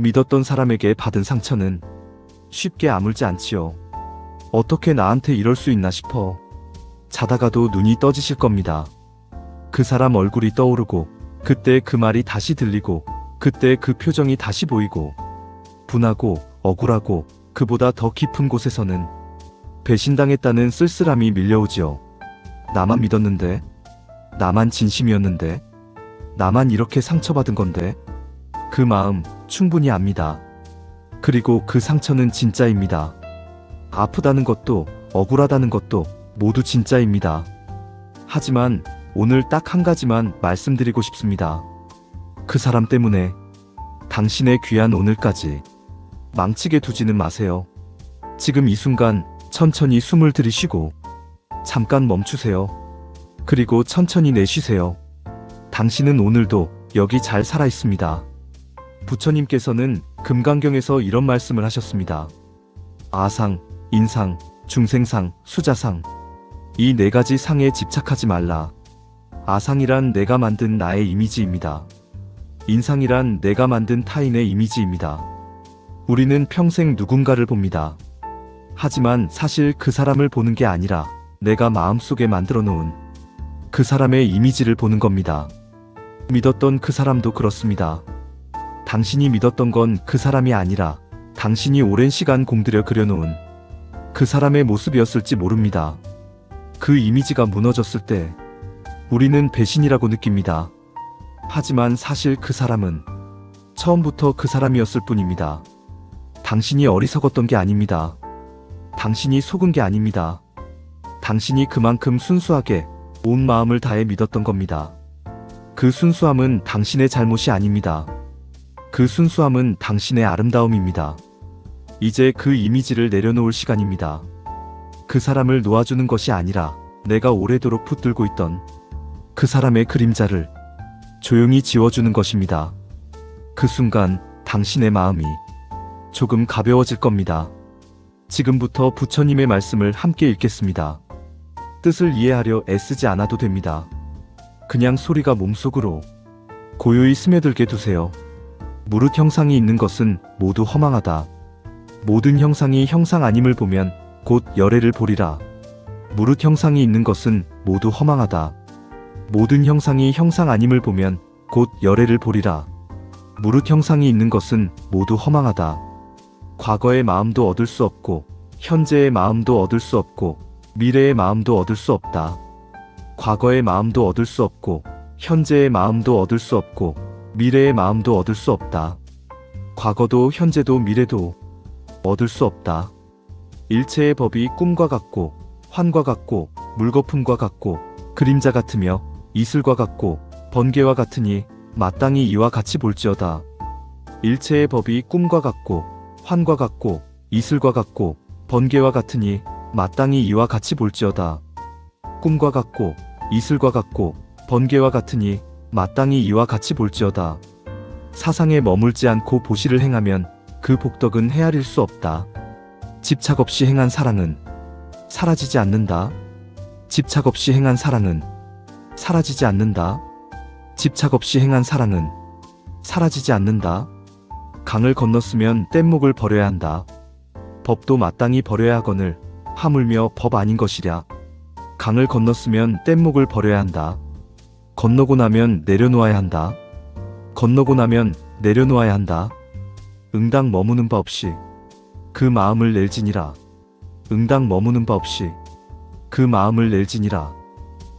믿었던 사람에게 받은 상처는 쉽게 아물지 않지요. 어떻게 나한테 이럴 수 있나 싶어 자다가도 눈이 떠지실 겁니다. 그 사람 얼굴이 떠오르고 그때 그 말이 다시 들리고 그때 그 표정이 다시 보이고 분하고 억울하고 그보다 더 깊은 곳에서는 배신당했다는 쓸쓸함이 밀려오지요. 나만 믿었는데, 나만 진심이었는데, 나만 이렇게 상처받은 건데, 그 마음 충분히 압니다. 그리고 그 상처는 진짜입니다. 아프다는 것도 억울하다는 것도 모두 진짜입니다. 하지만 오늘 딱 한 가지만 말씀드리고 싶습니다. 그 사람 때문에 당신의 귀한 오늘까지 망치게 두지는 마세요. 지금 이 순간 천천히 숨을 들이쉬고 잠깐 멈추세요. 그리고 천천히 내쉬세요. 당신은 오늘도 여기 잘 살아 있습니다. 부처님께서는 금강경에서 이런 말씀을 하셨습니다. 아상, 인상, 중생상, 수자상. 이 네 가지 상에 집착하지 말라. 아상이란 내가 만든 나의 이미지입니다. 인상이란 내가 만든 타인의 이미지입니다. 우리는 평생 누군가를 봅니다. 하지만 사실 그 사람을 보는 게 아니라 내가 마음속에 만들어 놓은 그 사람의 이미지를 보는 겁니다. 믿었던 그 사람도 그렇습니다. 당신이 믿었던 건 그 사람이 아니라 당신이 오랜 시간 공들여 그려놓은 그 사람의 모습이었을지 모릅니다. 그 이미지가 무너졌을 때 우리는 배신이라고 느낍니다. 하지만 사실 그 사람은 처음부터 그 사람이었을 뿐입니다. 당신이 어리석었던 게 아닙니다. 당신이 속은 게 아닙니다. 당신이 그만큼 순수하게 온 마음을 다해 믿었던 겁니다. 그 순수함은 당신의 잘못이 아닙니다. 그 순수함은 당신의 아름다움입니다. 이제 그 이미지를 내려놓을 시간입니다. 그 사람을 놓아주는 것이 아니라 내가 오래도록 붙들고 있던 그 사람의 그림자를 조용히 지워주는 것입니다. 그 순간 당신의 마음이 조금 가벼워질 겁니다. 지금부터 부처님의 말씀을 함께 읽겠습니다. 뜻을 이해하려 애쓰지 않아도 됩니다. 그냥 소리가 몸속으로 고요히 스며들게 두세요. 무릇 형상이 있는 것은 모두 허망하다. 모든 형상이 형상 아님을 보면 곧 열애를 보리라. 무릇 형상이 있는 것은 모두 허망하다. 모든 형상이 형상 아님을 보면 곧 열애를 보리라. 무릇 형상이 있는 것은 모두 허망하다. 과거의 마음도 얻을 수 없고 현재의 마음도 얻을 수 없고 미래의 마음도 얻을 수 없다. 과거의 마음도 얻을 수 없고 현재의 마음도 얻을 수 없고 미래의 마음도 얻을 수 없다. 과거도 현재도 미래도 얻을 수 없다. 일체의 법이 꿈과 같고 환과 같고 물거품과 같고 그림자 같으며 이슬과 같고 번개와 같으니 마땅히 이와 같이 볼지어다. 일체의 법이 꿈과 같고 환과 같고 이슬과 같고 번개와 같으니 마땅히 이와 같이 볼지어다. 꿈과 같고 이슬과 같고 번개와 같으니 마땅히 이와 같이 볼지어다. 사상에 머물지 않고 보시를 행하면 그 복덕은 헤아릴 수 없다. 집착 없이 행한 사랑은 사라지지 않는다. 집착 없이 행한 사랑은 사라지지 않는다. 집착 없이 행한 사랑은 사라지지 않는다. 강을 건넜으면 뗏목을 버려야 한다. 법도 마땅히 버려야 하거늘 하물며 법 아닌 것이랴. 강을 건넜으면 뗏목을 버려야 한다. 건너고 나면 내려놓아야 한다. 건너고 나면 내려놓아야 한다. 응당 머무는 바 없이 그 마음을 낼지니라. 응당 머무는 바 없이 그 마음을 낼지니라.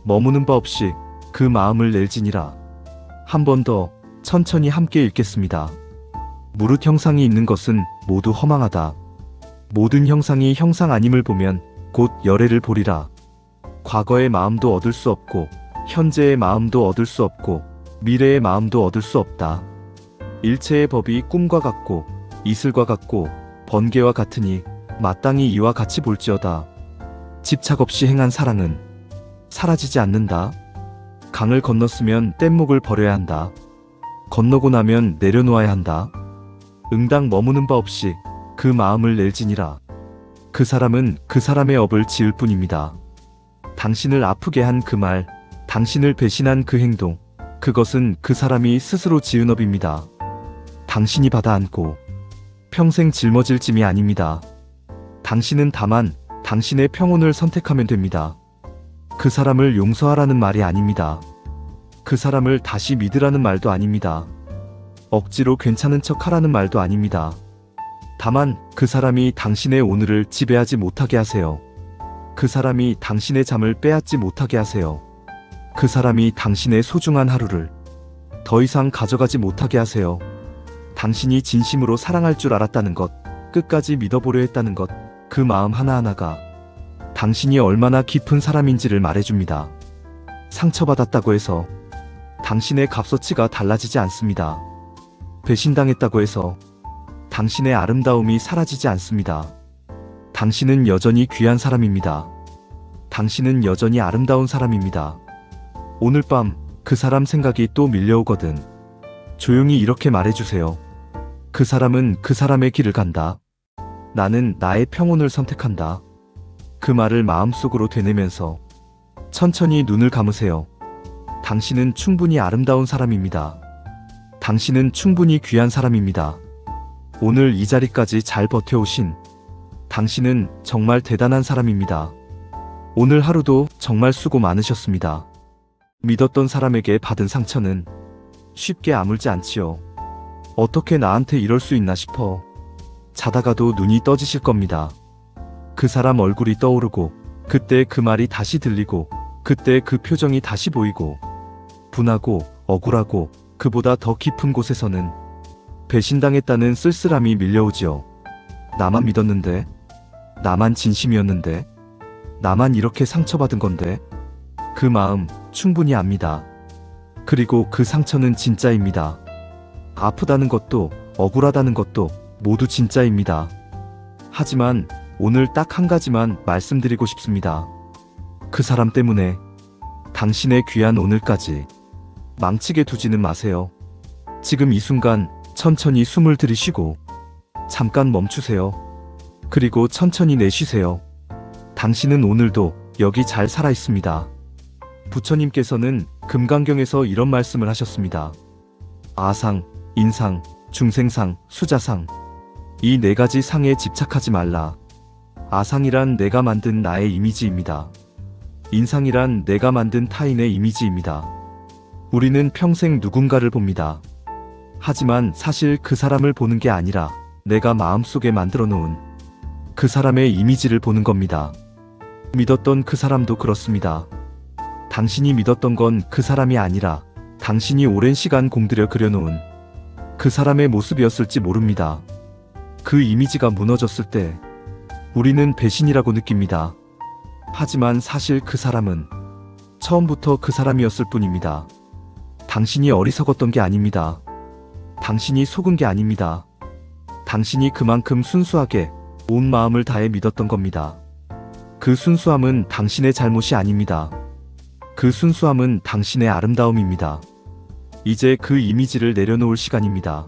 머무는 바 없이 그 마음을 낼지니라. 한 번 더 천천히 함께 읽겠습니다. 무릇 형상이 있는 것은 모두 허망하다. 모든 형상이 형상 아님을 보면 곧 열애를 보리라. 과거의 마음도 얻을 수 없고 현재의 마음도 얻을 수 없고 미래의 마음도 얻을 수 없다. 일체의 법이 꿈과 같고 이슬과 같고 번개와 같으니 마땅히 이와 같이 볼지어다. 집착 없이 행한 사랑은 사라지지 않는다. 강을 건넜으면 뗏목을 버려야 한다. 건너고 나면 내려놓아야 한다. 응당 머무는 바 없이 그 마음을 낼지니라. 그 사람은 그 사람의 업을 지을 뿐입니다. 당신을 아프게 한 그 말, 당신을 배신한 그 행동, 그것은 그 사람이 스스로 지은 업입니다. 당신이 받아 안고 평생 짊어질 짐이 아닙니다. 당신은 다만 당신의 평온을 선택하면 됩니다. 그 사람을 용서하라는 말이 아닙니다. 그 사람을 다시 믿으라는 말도 아닙니다. 억지로 괜찮은 척 하라는 말도 아닙니다. 다만 그 사람이 당신의 오늘을 지배하지 못하게 하세요. 그 사람이 당신의 잠을 빼앗지 못하게 하세요. 그 사람이 당신의 소중한 하루를 더 이상 가져가지 못하게 하세요. 당신이 진심으로 사랑할 줄 알았다는 것, 끝까지 믿어보려 했다는 것, 그 마음 하나하나가 당신이 얼마나 깊은 사람인지를 말해줍니다. 상처받았다고 해서 당신의 값어치가 달라지지 않습니다. 배신당했다고 해서 당신의 아름다움이 사라지지 않습니다. 당신은 여전히 귀한 사람입니다. 당신은 여전히 아름다운 사람입니다. 오늘 밤 그 사람 생각이 또 밀려오거든 조용히 이렇게 말해주세요. 그 사람은 그 사람의 길을 간다. 나는 나의 평온을 선택한다. 그 말을 마음속으로 되뇌면서 천천히 눈을 감으세요. 당신은 충분히 아름다운 사람입니다. 당신은 충분히 귀한 사람입니다. 오늘 이 자리까지 잘 버텨오신 당신은 정말 대단한 사람입니다. 오늘 하루도 정말 수고 많으셨습니다. 믿었던 사람에게 받은 상처는 쉽게 아물지 않지요. 어떻게 나한테 이럴 수 있나 싶어 자다가도 눈이 떠지실 겁니다. 그 사람 얼굴이 떠오르고 그때 그 말이 다시 들리고 그때 그 표정이 다시 보이고 분하고 억울하고 그보다 더 깊은 곳에서는 배신당했다는 쓸쓸함이 밀려오지요. 나만 믿었는데, 나만 진심이었는데, 나만 이렇게 상처받은 건데, 그 마음 충분히 압니다. 그리고 그 상처는 진짜입니다. 아프다는 것도 억울하다는 것도 모두 진짜입니다. 하지만 오늘 딱 한 가지만 말씀드리고 싶습니다. 그 사람 때문에 당신의 귀한 오늘까지 망치게 두지는 마세요. 지금 이 순간 천천히 숨을 들이쉬고 잠깐 멈추세요. 그리고 천천히 내쉬세요. 당신은 오늘도 여기 잘 살아 있습니다. 부처님께서는 금강경에서 이런 말씀을 하셨습니다. 아상, 인상, 중생상, 수자상. 이 네 가지 상에 집착하지 말라. 아상이란 내가 만든 나의 이미지입니다. 인상이란 내가 만든 타인의 이미지입니다. 우리는 평생 누군가를 봅니다. 하지만 사실 그 사람을 보는 게 아니라 내가 마음속에 만들어 놓은 그 사람의 이미지를 보는 겁니다. 믿었던 그 사람도 그렇습니다. 당신이 믿었던 건 그 사람이 아니라 당신이 오랜 시간 공들여 그려놓은 그 사람의 모습이었을지 모릅니다. 그 이미지가 무너졌을 때 우리는 배신이라고 느낍니다. 하지만 사실 그 사람은 처음부터 그 사람이었을 뿐입니다. 당신이 어리석었던 게 아닙니다. 당신이 속은 게 아닙니다. 당신이 그만큼 순수하게 온 마음을 다해 믿었던 겁니다. 그 순수함은 당신의 잘못이 아닙니다. 그 순수함은 당신의 아름다움입니다. 이제 그 이미지를 내려놓을 시간입니다.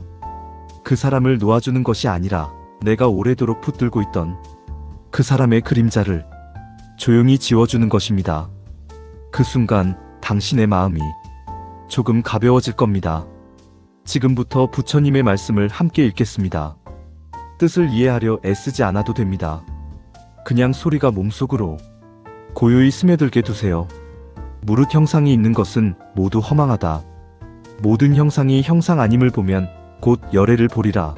그 사람을 놓아주는 것이 아니라 내가 오래도록 붙들고 있던 그 사람의 그림자를 조용히 지워주는 것입니다. 그 순간 당신의 마음이 조금 가벼워질 겁니다. 지금부터 부처님의 말씀을 함께 읽겠습니다. 뜻을 이해하려 애쓰지 않아도 됩니다. 그냥 소리가 몸속으로 고요히 스며들게 두세요. 무릇 형상이 있는 것은 모두 허망하다. 모든 형상이 형상 아님을 보면 곧 열애를 보리라.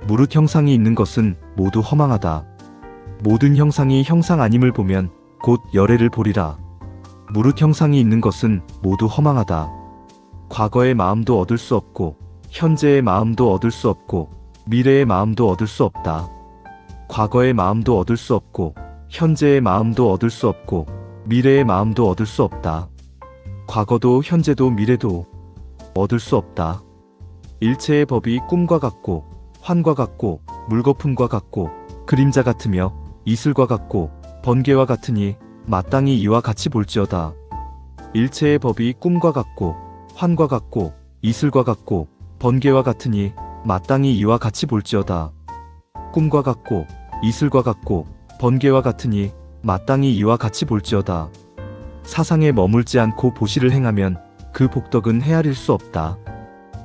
무릇 형상이 있는 것은 모두 허망하다. 모든 형상이 형상 아님을 보면 곧 열애를 보리라. 무릇 형상이 있는 것은 모두 허망하다. 과거의 마음도 얻을 수 없고 현재의 마음도 얻을 수 없고 미래의 마음도 얻을 수 없다. 과거의 마음도 얻을 수 없고 현재의 마음도 얻을 수 없고 미래의 마음도 얻을 수 없다. 과거도 현재도 미래도 얻을 수 없다. 일체의 법이 꿈과 같고 환과 같고 물거품과 같고 그림자 같으며 이슬과 같고 번개와 같으니 마땅히 이와 같이 볼지어다. 일체의 법이 꿈과 같고 환과 같고 이슬과 같고 번개와 같으니 마땅히 이와 같이 볼지어다. 꿈과 같고 이슬과 같고 번개와 같으니 마땅히 이와 같이 볼지어다. 사상에 머물지 않고 보시를 행하면 그 복덕은 헤아릴 수 없다.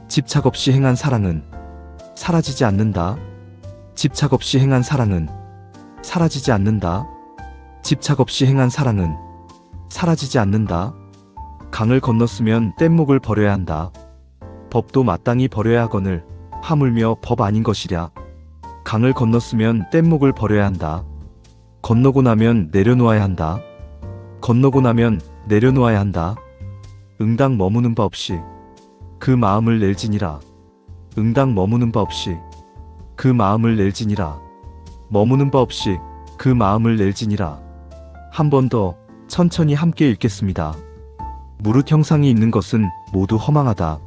집착 없이 행한 사랑은 사라지지 않는다. 집착 없이 행한 사랑은 사라지지 않는다. 집착 없이 행한 사랑은 사라지지 않는다. 강을 건넜으면 뗏목을 버려야 한다. 법도 마땅히 버려야 하거늘 하물며 법 아닌 것이랴. 강을 건넜으면 뗏목을 버려야 한다. 건너고 나면 내려놓아야 한다. 건너고 나면 내려놓아야 한다. 응당 머무는 바 없이 그 마음을 낼지니라. 응당 머무는 바 없이 그 마음을 낼지니라. 머무는 바 없이 그 마음을 낼지니라. 한 번 더 천천히 함께 읽겠습니다. 무릇 형상이 있는 것은 모두 허망하다.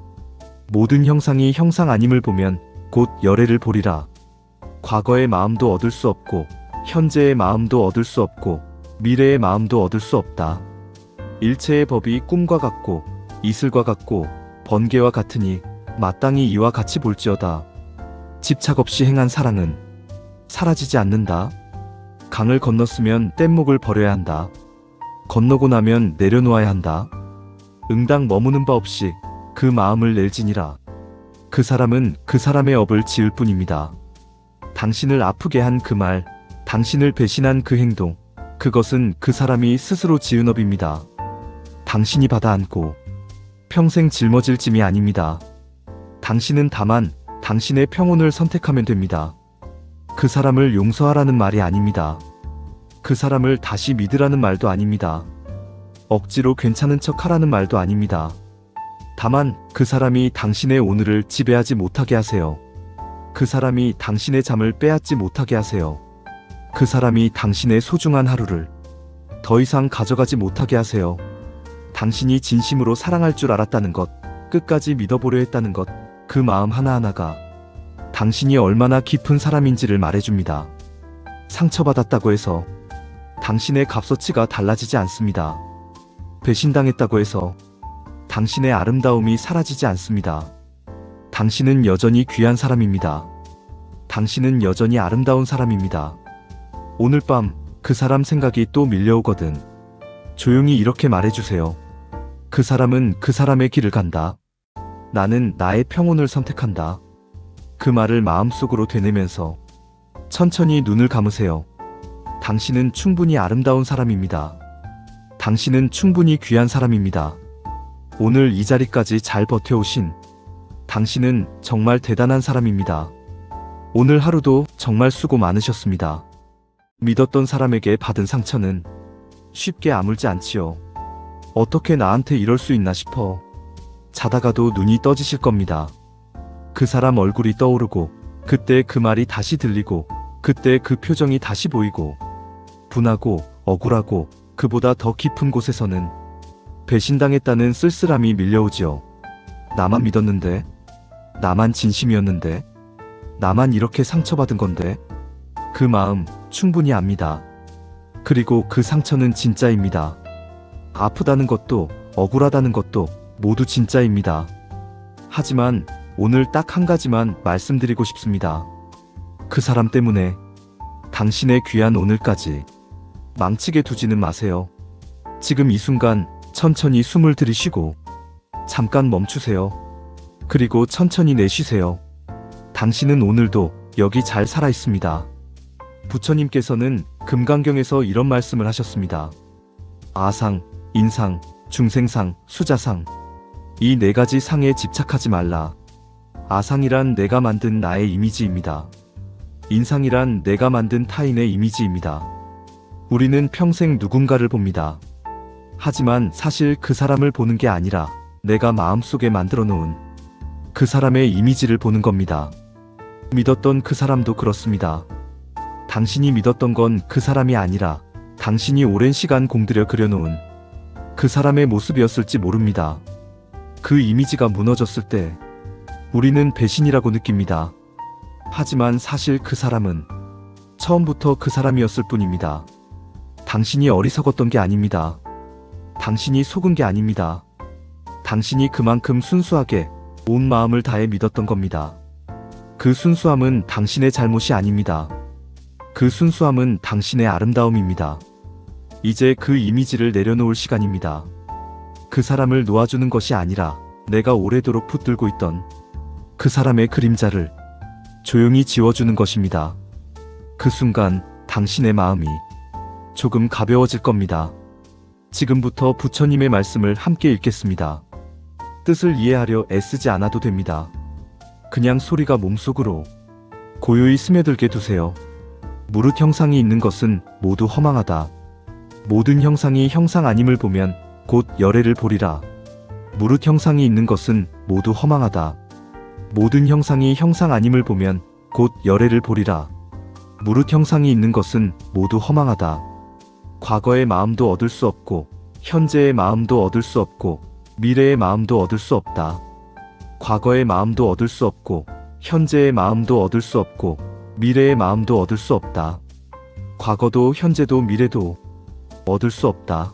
모든 형상이 형상 아님을 보면 곧 열애를 보리라. 과거의 마음도 얻을 수 없고 현재의 마음도 얻을 수 없고 미래의 마음도 얻을 수 없다. 일체의 법이 꿈과 같고 이슬과 같고 번개와 같으니 마땅히 이와 같이 볼지어다. 집착 없이 행한 사랑은 사라지지 않는다. 강을 건넜으면 뗏목을 버려야 한다. 건너고 나면 내려놓아야 한다. 응당 머무는 바 없이 그 마음을 낼지니라. 그 사람은 그 사람의 업을 지을 뿐입니다. 당신을 아프게 한 그 말, 당신을 배신한 그 행동, 그것은 그 사람이 스스로 지은 업입니다. 당신이 받아 안고 평생 짊어질 짐이 아닙니다. 당신은 다만 당신의 평온을 선택하면 됩니다. 그 사람을 용서하라는 말이 아닙니다. 그 사람을 다시 믿으라는 말도 아닙니다. 억지로 괜찮은 척 하라는 말도 아닙니다. 다만 그 사람이 당신의 오늘을 지배하지 못하게 하세요. 그 사람이 당신의 잠을 빼앗지 못하게 하세요. 그 사람이 당신의 소중한 하루를 더 이상 가져가지 못하게 하세요. 당신이 진심으로 사랑할 줄 알았다는 것, 끝까지 믿어보려 했다는 것, 그 마음 하나하나가 당신이 얼마나 깊은 사람인지를 말해줍니다. 상처받았다고 해서 당신의 값어치가 달라지지 않습니다. 배신당했다고 해서 당신의 아름다움이 사라지지 않습니다. 당신은 여전히 귀한 사람입니다. 당신은 여전히 아름다운 사람입니다. 오늘 밤 그 사람 생각이 또 밀려오거든 조용히 이렇게 말해주세요. 그 사람은 그 사람의 길을 간다. 나는 나의 평온을 선택한다. 그 말을 마음속으로 되뇌면서 천천히 눈을 감으세요. 당신은 충분히 아름다운 사람입니다. 당신은 충분히 귀한 사람입니다. 오늘 이 자리까지 잘 버텨오신 당신은 정말 대단한 사람입니다. 오늘 하루도 정말 수고 많으셨습니다. 믿었던 사람에게 받은 상처는 쉽게 아물지 않지요. 어떻게 나한테 이럴 수 있나 싶어 자다가도 눈이 떠지실 겁니다. 그 사람 얼굴이 떠오르고 그때 그 말이 다시 들리고 그때 그 표정이 다시 보이고 분하고 억울하고 그보다 더 깊은 곳에서는 배신당했다는 쓸쓸함이 밀려오지요. 나만 믿었는데, 나만 진심이었는데, 나만 이렇게 상처받은 건데, 그 마음 충분히 압니다. 그리고 그 상처는 진짜입니다. 아프다는 것도 억울하다는 것도 모두 진짜입니다. 하지만 오늘 딱 한 가지만 말씀드리고 싶습니다. 그 사람 때문에 당신의 귀한 오늘까지 망치게 두지는 마세요. 지금 이 순간 천천히 숨을 들이쉬고 잠깐 멈추세요. 그리고 천천히 내쉬세요. 당신은 오늘도 여기 잘 살아 있습니다. 부처님께서는 금강경에서 이런 말씀을 하셨습니다. 아상, 인상, 중생상, 수자상. 이 네 가지 상에 집착하지 말라. 아상이란 내가 만든 나의 이미지입니다. 인상이란 내가 만든 타인의 이미지입니다. 우리는 평생 누군가를 봅니다. 하지만 사실 그 사람을 보는 게 아니라 내가 마음속에 만들어 놓은 그 사람의 이미지를 보는 겁니다. 믿었던 그 사람도 그렇습니다. 당신이 믿었던 건 그 사람이 아니라 당신이 오랜 시간 공들여 그려놓은 그 사람의 모습이었을지 모릅니다. 그 이미지가 무너졌을 때 우리는 배신이라고 느낍니다. 하지만 사실 그 사람은 처음부터 그 사람이었을 뿐입니다. 당신이 어리석었던 게 아닙니다. 당신이 속은 게 아닙니다. 당신이 그만큼 순수하게 온 마음을 다해 믿었던 겁니다. 그 순수함은 당신의 잘못이 아닙니다. 그 순수함은 당신의 아름다움입니다. 이제 그 이미지를 내려놓을 시간입니다. 그 사람을 놓아주는 것이 아니라 내가 오래도록 붙들고 있던 그 사람의 그림자를 조용히 지워주는 것입니다. 그 순간 당신의 마음이 조금 가벼워질 겁니다. 지금부터 부처님의 말씀을 함께 읽겠습니다. 뜻을 이해하려 애쓰지 않아도 됩니다. 그냥 소리가 몸속으로 고요히 스며들게 두세요. 무릇 형상이 있는 것은 모두 허망하다. 모든 형상이 형상 아님을 보면 곧 열애를 보리라. 무릇 형상이 있는 것은 모두 허망하다. 모든 형상이 형상 아님을 보면 곧 열애를 보리라. 무릇 형상이 있는 것은 모두 허망하다. 과거의 마음도 얻을 수 없고 현재의 마음도 얻을 수 없고 미래의 마음도 얻을 수 없다. 과거의 마음도 얻을 수 없고 현재의 마음도 얻을 수 없고 미래의 마음도 얻을 수 없다. 과거도 현재도 미래도 얻을 수 없다.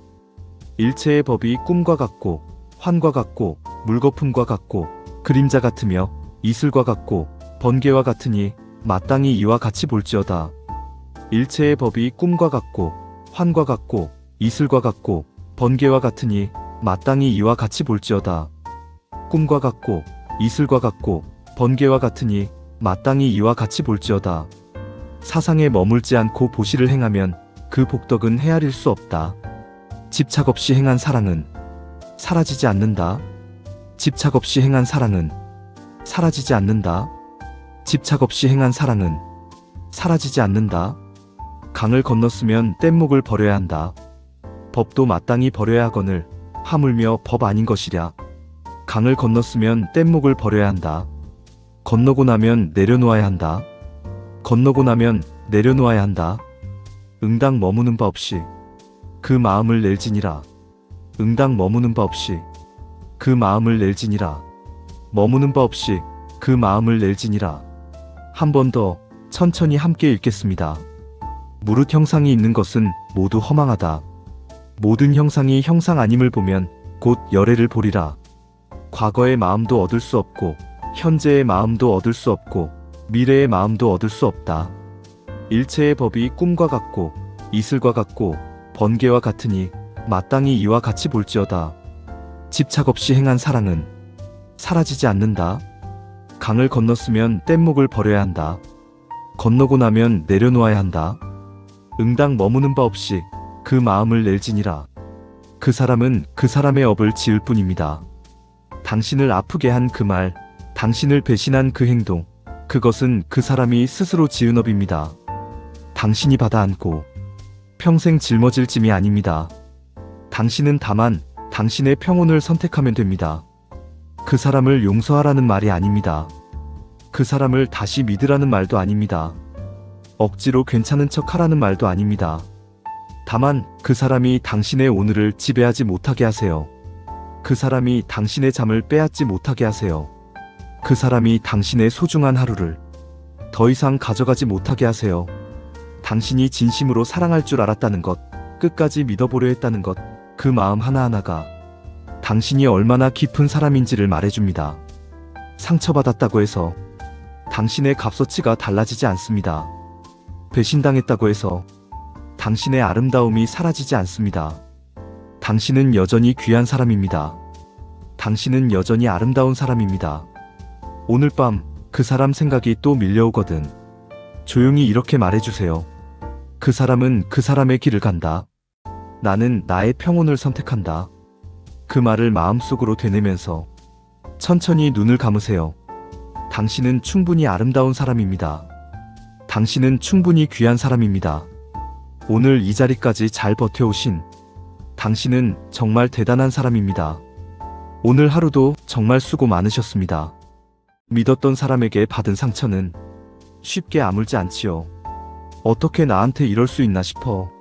일체의 법이 꿈과 같고 환과 같고 물거품과 같고 그림자 같으며 이슬과 같고 번개와 같으니 마땅히 이와 같이 볼지어다. 일체의 법이 꿈과 같고 환과 같고 이슬과 같고 번개와 같으니 마땅히 이와 같이 볼지어다. 꿈과 같고 이슬과 같고 번개와 같으니 마땅히 이와 같이 볼지어다. 사상에 머물지 않고 보시를 행하면 그 복덕은 헤아릴 수 없다. 집착 없이 행한 사랑은 사라지지 않는다. 집착 없이 행한 사랑은 사라지지 않는다. 집착 없이 행한 사랑은 사라지지 않는다. 강을 건넜으면 뗏목을 버려야 한다. 법도 마땅히 버려야 하거늘 하물며 법 아닌 것이랴. 강을 건넜으면 뗏목을 버려야 한다. 건너고 나면 내려놓아야 한다. 건너고 나면 내려놓아야 한다. 응당 머무는 바 없이 그 마음을 낼지니라. 응당 머무는 바 없이 그 마음을 낼지니라. 머무는 바 없이 그 마음을 낼지니라. 한 번 더 천천히 함께 읽겠습니다. 무릇 형상이 있는 것은 모두 허망하다. 모든 형상이 형상 아님을 보면 곧 열애를 보리라. 과거의 마음도 얻을 수 없고 현재의 마음도 얻을 수 없고 미래의 마음도 얻을 수 없다. 일체의 법이 꿈과 같고 이슬과 같고 번개와 같으니 마땅히 이와 같이 볼지어다. 집착 없이 행한 사랑은 사라지지 않는다. 강을 건넜으면 뗏목을 버려야 한다. 건너고 나면 내려놓아야 한다. 응당 머무는 바 없이 그 마음을 낼지니라. 그 사람은 그 사람의 업을 지을 뿐입니다. 당신을 아프게 한 그 말, 당신을 배신한 그 행동, 그것은 그 사람이 스스로 지은 업입니다. 당신이 받아 안고 평생 짊어질 짐이 아닙니다. 당신은 다만 당신의 평온을 선택하면 됩니다. 그 사람을 용서하라는 말이 아닙니다. 그 사람을 다시 믿으라는 말도 아닙니다. 억지로 괜찮은 척 하라는 말도 아닙니다. 다만 그 사람이 당신의 오늘을 지배하지 못하게 하세요. 그 사람이 당신의 잠을 빼앗지 못하게 하세요. 그 사람이 당신의 소중한 하루를 더 이상 가져가지 못하게 하세요. 당신이 진심으로 사랑할 줄 알았다는 것, 끝까지 믿어보려 했다는 것, 그 마음 하나하나가 당신이 얼마나 깊은 사람인지를 말해줍니다. 상처받았다고 해서 당신의 값어치가 달라지지 않습니다. 배신당했다고 해서 당신의 아름다움이 사라지지 않습니다. 당신은 여전히 귀한 사람입니다. 당신은 여전히 아름다운 사람입니다. 오늘 밤 그 사람 생각이 또 밀려오거든 조용히 이렇게 말해주세요. 그 사람은 그 사람의 길을 간다. 나는 나의 평온을 선택한다. 그 말을 마음속으로 되뇌면서 천천히 눈을 감으세요. 당신은 충분히 아름다운 사람입니다. 당신은 충분히 귀한 사람입니다. 오늘 이 자리까지 잘 버텨오신 당신은 정말 대단한 사람입니다. 오늘 하루도 정말 수고 많으셨습니다. 믿었던 사람에게 받은 상처는 쉽게 아물지 않지요. 어떻게 나한테 이럴 수 있나 싶어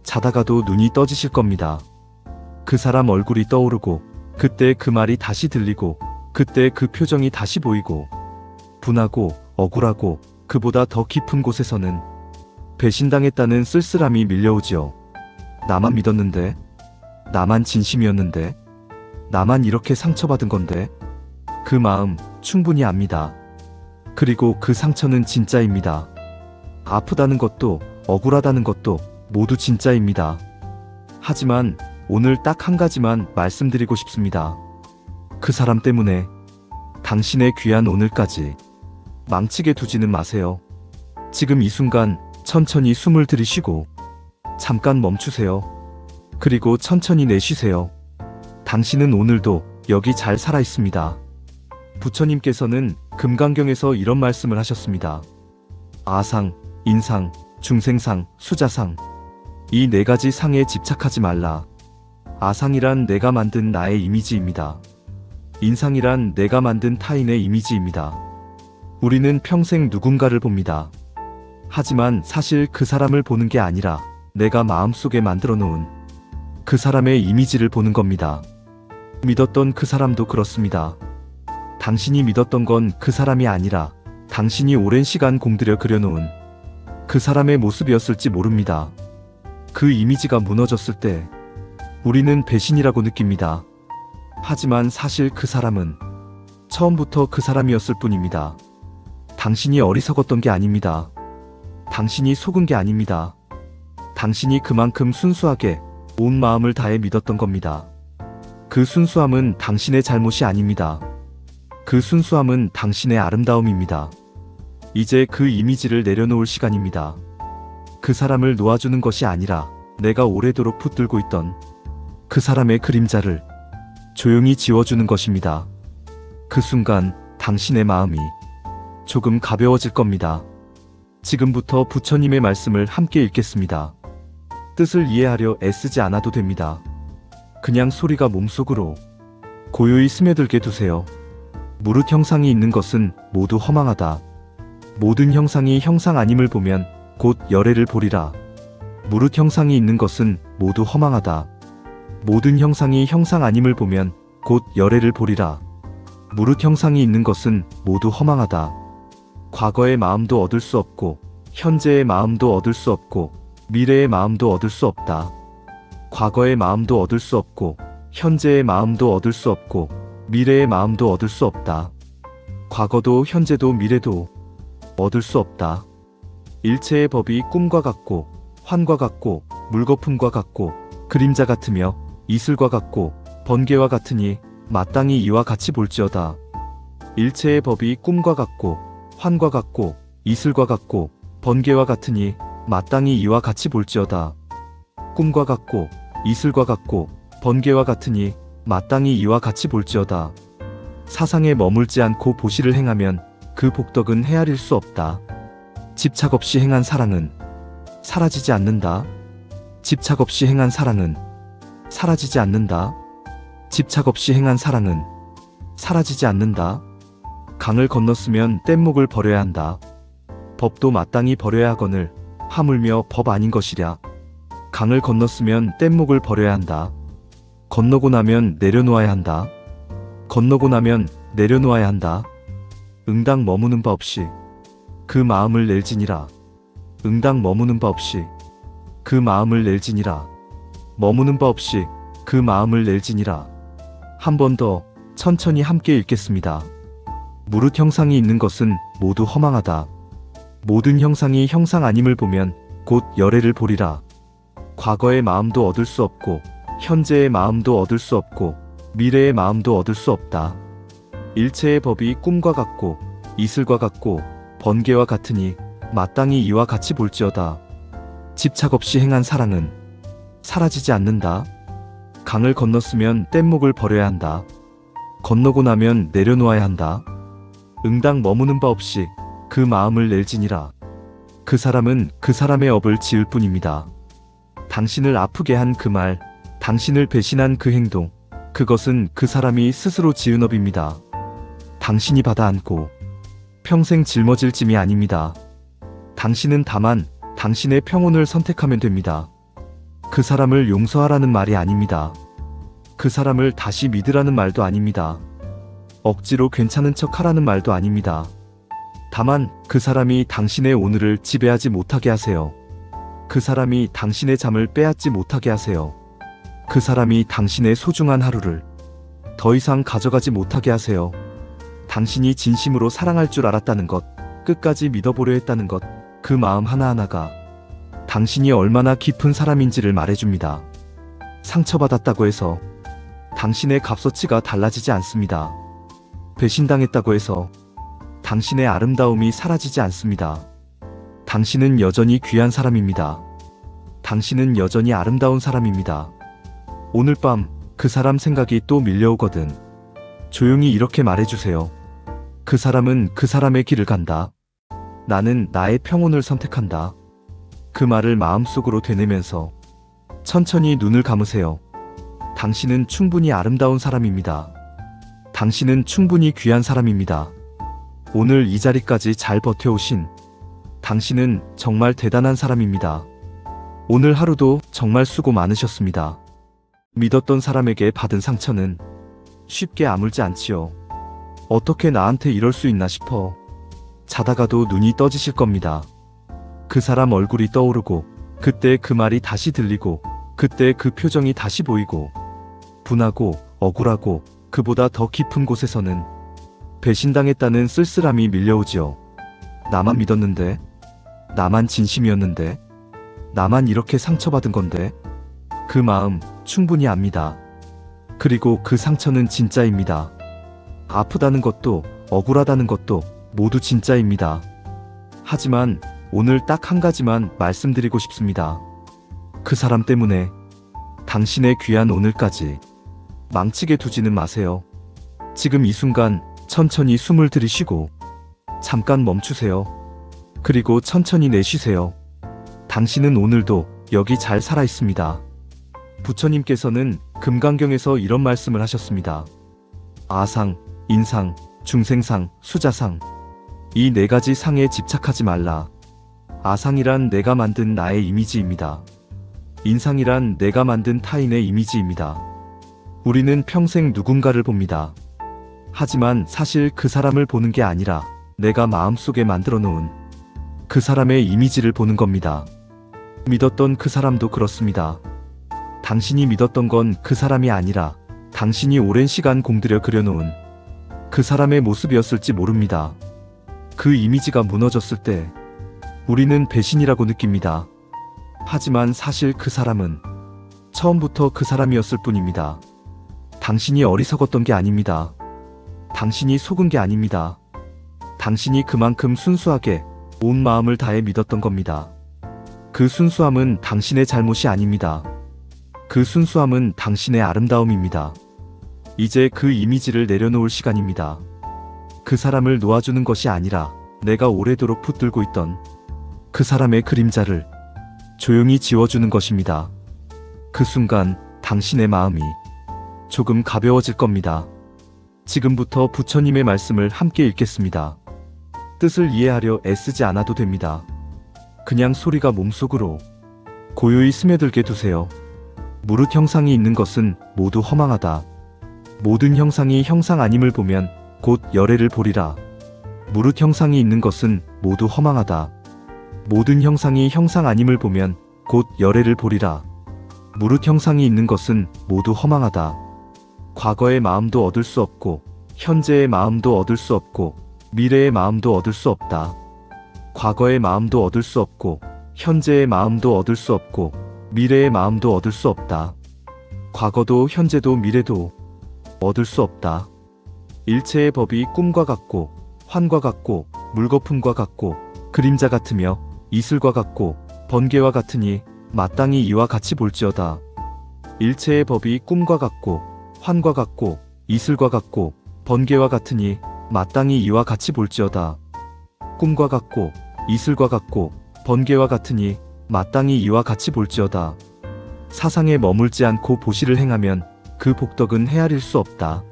자다가도 눈이 떠지실 겁니다. 그 사람 얼굴이 떠오르고 그때 그 말이 다시 들리고 그때 그 표정이 다시 보이고 분하고 억울하고 그보다 더 깊은 곳에서는 배신당했다는 쓸쓸함이 밀려오지요. 나만 믿었는데, 나만 진심이었는데, 나만 이렇게 상처받은 건데, 그 마음 충분히 압니다. 그리고 그 상처는 진짜입니다. 아프다는 것도 억울하다는 것도 모두 진짜입니다. 하지만 오늘 딱 한 가지만 말씀드리고 싶습니다. 그 사람 때문에 당신의 귀한 오늘까지 망치게 두지는 마세요. 지금 이 순간 천천히 숨을 들이쉬고 잠깐 멈추세요. 그리고 천천히 내쉬세요. 당신은 오늘도 여기 잘 살아 있습니다. 부처님께서는 금강경에서 이런 말씀을 하셨습니다. 아상, 인상, 중생상, 수자상. 이 네 가지 상에 집착하지 말라. 아상이란 내가 만든 나의 이미지입니다. 인상이란 내가 만든 타인의 이미지입니다. 우리는 평생 누군가를 봅니다. 하지만 사실 그 사람을 보는 게 아니라 내가 마음속에 만들어 놓은 그 사람의 이미지를 보는 겁니다. 믿었던 그 사람도 그렇습니다. 당신이 믿었던 건 그 사람이 아니라 당신이 오랜 시간 공들여 그려놓은 그 사람의 모습이었을지 모릅니다. 그 이미지가 무너졌을 때 우리는 배신이라고 느낍니다. 하지만 사실 그 사람은 처음부터 그 사람이었을 뿐입니다. 당신이 어리석었던 게 아닙니다. 당신이 속은 게 아닙니다. 당신이 그만큼 순수하게 온 마음을 다해 믿었던 겁니다. 그 순수함은 당신의 잘못이 아닙니다. 그 순수함은 당신의 아름다움입니다. 이제 그 이미지를 내려놓을 시간입니다. 그 사람을 놓아주는 것이 아니라 내가 오래도록 붙들고 있던 그 사람의 그림자를 조용히 지워주는 것입니다. 그 순간 당신의 마음이 조금 가벼워질 겁니다. 지금부터 부처님의 말씀을 함께 읽겠습니다. 뜻을 이해하려 애쓰지 않아도 됩니다. 그냥 소리가 몸속으로 고요히 스며들게 두세요. 무릇 형상이 있는 것은 모두 허망하다. 모든 형상이 형상 아님을 보면 곧 열애를 보리라. 무릇 형상이 있는 것은 모두 허망하다. 모든 형상이 형상 아님을 보면 곧 열애를 보리라. 무릇 형상이 있는 것은 모두 허망하다. 과거의 마음도 얻을 수 없고 현재의 마음도 얻을 수 없고 미래의 마음도 얻을 수 없다. 과거의 마음도 얻을 수 없고 현재의 마음도 얻을 수 없고 미래의 마음도 얻을 수 없다. 과거도 현재도 미래도 얻을 수 없다. 일체의 법이 꿈과 같고 환과 같고 물거품과 같고 그림자 같으며 이슬과 같고 번개와 같으니 마땅히 이와 같이 볼지어다. 일체의 법이 꿈과 같고 환과 같고 이슬과 같고 번개와 같으니 마땅히 이와 같이 볼지어다. 꿈과 같고 이슬과 같고 번개와 같으니 마땅히 이와 같이 볼지어다. 사상에 머물지 않고 보시를 행하면 그 복덕은 헤아릴 수 없다. 집착 없이 행한 사랑은 사라지지 않는다. 집착 없이 행한 사랑은 사라지지 않는다. 집착 없이 행한 사랑은 사라지지 않는다. 강을 건넜으면 뗏목을 버려야 한다. 법도 마땅히 버려야 하거늘 하물며 법 아닌 것이랴. 강을 건넜으면 뗏목을 버려야 한다. 건너고 나면 내려놓아야 한다. 건너고 나면 내려놓아야 한다. 응당 머무는 바 없이 그 마음을 낼지니라. 응당 머무는 바 없이 그 마음을 낼지니라. 머무는 바 없이 그 마음을 낼지니라. 한 번 더 천천히 함께 읽겠습니다. 무릇 형상이 있는 것은 모두 허망하다. 모든 형상이 형상 아님을 보면 곧 열애를 보리라. 과거의 마음도 얻을 수 없고 현재의 마음도 얻을 수 없고 미래의 마음도 얻을 수 없다. 일체의 법이 꿈과 같고 이슬과 같고 번개와 같으니 마땅히 이와 같이 볼지어다. 집착 없이 행한 사랑은 사라지지 않는다. 강을 건넜으면 뗏목을 버려야 한다. 건너고 나면 내려놓아야 한다. 응당 머무는 바 없이 그 마음을 낼지니라. 그 사람은 그 사람의 업을 지을 뿐입니다. 당신을 아프게 한 그 말, 당신을 배신한 그 행동, 그것은 그 사람이 스스로 지은 업입니다. 당신이 받아 안고 평생 짊어질 짐이 아닙니다. 당신은 다만 당신의 평온을 선택하면 됩니다. 그 사람을 용서하라는 말이 아닙니다. 그 사람을 다시 믿으라는 말도 아닙니다. 억지로 괜찮은 척 하라는 말도 아닙니다. 다만 그 사람이 당신의 오늘을 지배하지 못하게 하세요. 그 사람이 당신의 잠을 빼앗지 못하게 하세요. 그 사람이 당신의 소중한 하루를 더 이상 가져가지 못하게 하세요. 당신이 진심으로 사랑할 줄 알았다는 것, 끝까지 믿어보려 했다는 것, 그 마음 하나하나가 당신이 얼마나 깊은 사람인지를 말해줍니다. 상처받았다고 해서 당신의 값어치가 달라지지 않습니다. 배신당했다고 해서 당신의 아름다움이 사라지지 않습니다. 당신은 여전히 귀한 사람입니다. 당신은 여전히 아름다운 사람입니다. 오늘 밤 그 사람 생각이 또 밀려오거든. 조용히 이렇게 말해주세요. 그 사람은 그 사람의 길을 간다. 나는 나의 평온을 선택한다. 그 말을 마음속으로 되뇌면서 천천히 눈을 감으세요. 당신은 충분히 아름다운 사람입니다. 당신은 충분히 귀한 사람입니다. 오늘 이 자리까지 잘 버텨오신 당신은 정말 대단한 사람입니다. 오늘 하루도 정말 수고 많으셨습니다. 믿었던 사람에게 받은 상처는 쉽게 아물지 않지요. 어떻게 나한테 이럴 수 있나 싶어 자다가도 눈이 떠지실 겁니다. 그 사람 얼굴이 떠오르고 그때 그 말이 다시 들리고 그때 그 표정이 다시 보이고 분하고 억울하고 그보다 더 깊은 곳에서는 배신당했다는 쓸쓸함이 밀려오지요. 나만 믿었는데, 나만 진심이었는데, 나만 이렇게 상처받은 건데, 그 마음 충분히 압니다. 그리고 그 상처는 진짜입니다. 아프다는 것도 억울하다는 것도 모두 진짜입니다. 하지만 오늘 딱 한 가지만 말씀드리고 싶습니다. 그 사람 때문에 당신의 귀한 오늘까지 망치게 두지는 마세요. 지금 이 순간 천천히 숨을 들이쉬고 잠깐 멈추세요. 그리고 천천히 내쉬세요. 당신은 오늘도 여기 잘 살아 있습니다. 부처님께서는 금강경에서 이런 말씀을 하셨습니다. 아상, 인상, 중생상, 수자상. 이 네 가지 상에 집착하지 말라. 아상이란 내가 만든 나의 이미지입니다. 인상이란 내가 만든 타인의 이미지입니다. 우리는 평생 누군가를 봅니다. 하지만 사실 그 사람을 보는 게 아니라 내가 마음속에 만들어 놓은 그 사람의 이미지를 보는 겁니다. 믿었던 그 사람도 그렇습니다. 당신이 믿었던 건 그 사람이 아니라 당신이 오랜 시간 공들여 그려놓은 그 사람의 모습이었을지 모릅니다. 그 이미지가 무너졌을 때 우리는 배신이라고 느낍니다. 하지만 사실 그 사람은 처음부터 그 사람이었을 뿐입니다. 당신이 어리석었던 게 아닙니다. 당신이 속은 게 아닙니다. 당신이 그만큼 순수하게 온 마음을 다해 믿었던 겁니다. 그 순수함은 당신의 잘못이 아닙니다. 그 순수함은 당신의 아름다움입니다. 이제 그 이미지를 내려놓을 시간입니다. 그 사람을 놓아주는 것이 아니라 내가 오래도록 붙들고 있던 그 사람의 그림자를 조용히 지워주는 것입니다. 그 순간 당신의 마음이 조금 가벼워질 겁니다. 지금부터 부처님의 말씀을 함께 읽겠습니다. 뜻을 이해하려 애쓰지 않아도 됩니다. 그냥 소리가 몸속으로 고요히 스며들게 두세요. 무릇 형상이 있는 것은 모두 허망하다. 모든 형상이 형상 아님을 보면 곧 열애를 보리라. 무릇 형상이 있는 것은 모두 허망하다. 모든 형상이 형상 아님을 보면 곧 열애를 보리라. 무릇 형상이 있는 것은 모두 허망하다. 과거의 마음도 얻을 수 없고 현재의 마음도 얻을 수 없고 미래의 마음도 얻을 수 없다. 과거의 마음도 얻을 수 없고 현재의 마음도 얻을 수 없고 미래의 마음도 얻을 수 없다. 과거도 현재도 미래도 얻을 수 없다. 일체의 법이 꿈과 같고 환과 같고 물거품과 같고 그림자 같으며 이슬과 같고 번개와 같으니 마땅히 이와 같이 볼지어다. 일체의 법이 꿈과 같고 환과 같고 이슬과 같고 번개와 같으니 마땅히 이와 같이 볼지어다. 꿈과 같고 이슬과 같고 번개와 같으니 마땅히 이와 같이 볼지어다. 사상에 머물지 않고 보시를 행하면 그 복덕은 헤아릴 수 없다.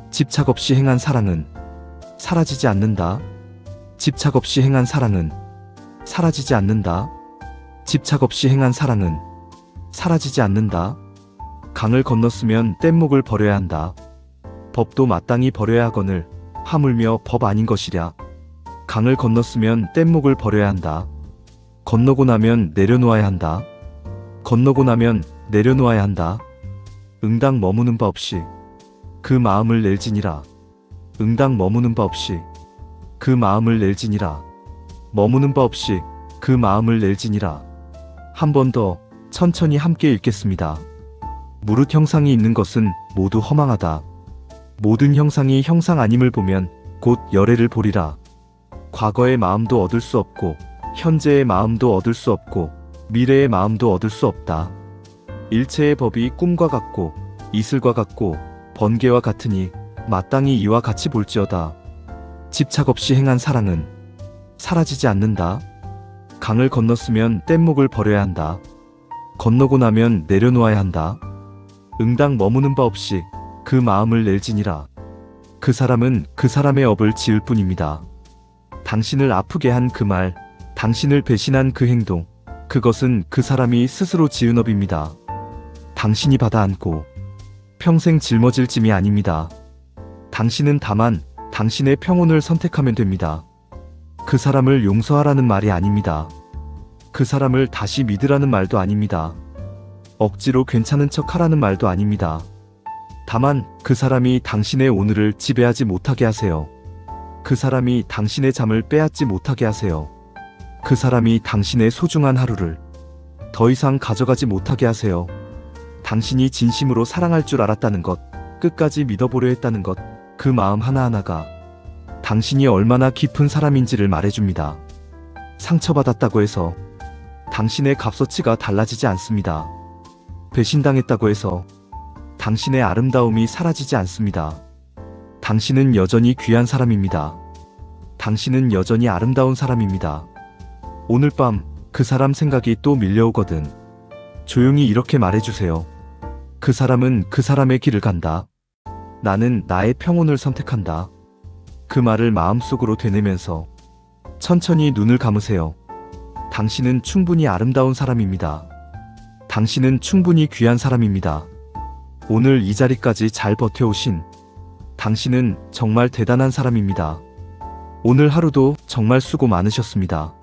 집착 없이 행한 사랑은 사라지지 않는다. 집착 없이 행한 사랑은 사라지지 않는다. 집착 없이 행한 사랑은 사라지지 않는다. 강을 건넜으면 뗏목을 버려야 한다. 법도 마땅히 버려야 하거늘 하물며 법 아닌 것이랴. 강을 건넜으면 뗏목을 버려야 한다. 건너고 나면 내려놓아야 한다. 건너고 나면 내려놓아야 한다. 응당 머무는 바 없이 그 마음을 낼지니라. 응당 머무는 바 없이 그 마음을 낼지니라. 머무는 바 없이 그 마음을 낼지니라. 한 번 더 천천히 함께 읽겠습니다. 무릇 형상이 있는 것은 모두 허망하다. 모든 형상이 형상 아님을 보면 곧 열애를 보리라. 과거의 마음도 얻을 수 없고, 현재의 마음도 얻을 수 없고, 미래의 마음도 얻을 수 없다. 일체의 법이 꿈과 같고, 이슬과 같고, 번개와 같으니 마땅히 이와 같이 볼지어다. 집착 없이 행한 사랑은 사라지지 않는다. 강을 건넜으면 뗏목을 버려야 한다. 건너고 나면 내려놓아야 한다. 응당 머무는 바 없이 그 마음을 낼지니라. 그 사람은 그 사람의 업을 지을 뿐입니다. 당신을 아프게 한 그 말, 당신을 배신한 그 행동, 그것은 그 사람이 스스로 지은 업입니다. 당신이 받아 안고 평생 짊어질 짐이 아닙니다. 당신은 다만 당신의 평온을 선택하면 됩니다. 그 사람을 용서하라는 말이 아닙니다. 그 사람을 다시 믿으라는 말도 아닙니다. 억지로 괜찮은 척 하라는 말도 아닙니다. 다만 그 사람이 당신의 오늘을 지배하지 못하게 하세요. 그 사람이 당신의 잠을 빼앗지 못하게 하세요. 그 사람이 당신의 소중한 하루를 더 이상 가져가지 못하게 하세요. 당신이 진심으로 사랑할 줄 알았다는 것, 끝까지 믿어보려 했다는 것, 그 마음 하나하나가 당신이 얼마나 깊은 사람인지를 말해줍니다. 상처받았다고 해서 당신의 값어치가 달라지지 않습니다. 배신당했다고 해서 당신의 아름다움이 사라지지 않습니다. 당신은 여전히 귀한 사람입니다. 당신은 여전히 아름다운 사람입니다. 오늘 밤 그 사람 생각이 또 밀려오거든 조용히 이렇게 말해주세요. 그 사람은 그 사람의 길을 간다. 나는 나의 평온을 선택한다. 그 말을 마음속으로 되뇌면서 천천히 눈을 감으세요. 당신은 충분히 아름다운 사람입니다. 당신은 충분히 귀한 사람입니다. 오늘 이 자리까지 잘 버텨오신 당신은 정말 대단한 사람입니다. 오늘 하루도 정말 수고 많으셨습니다.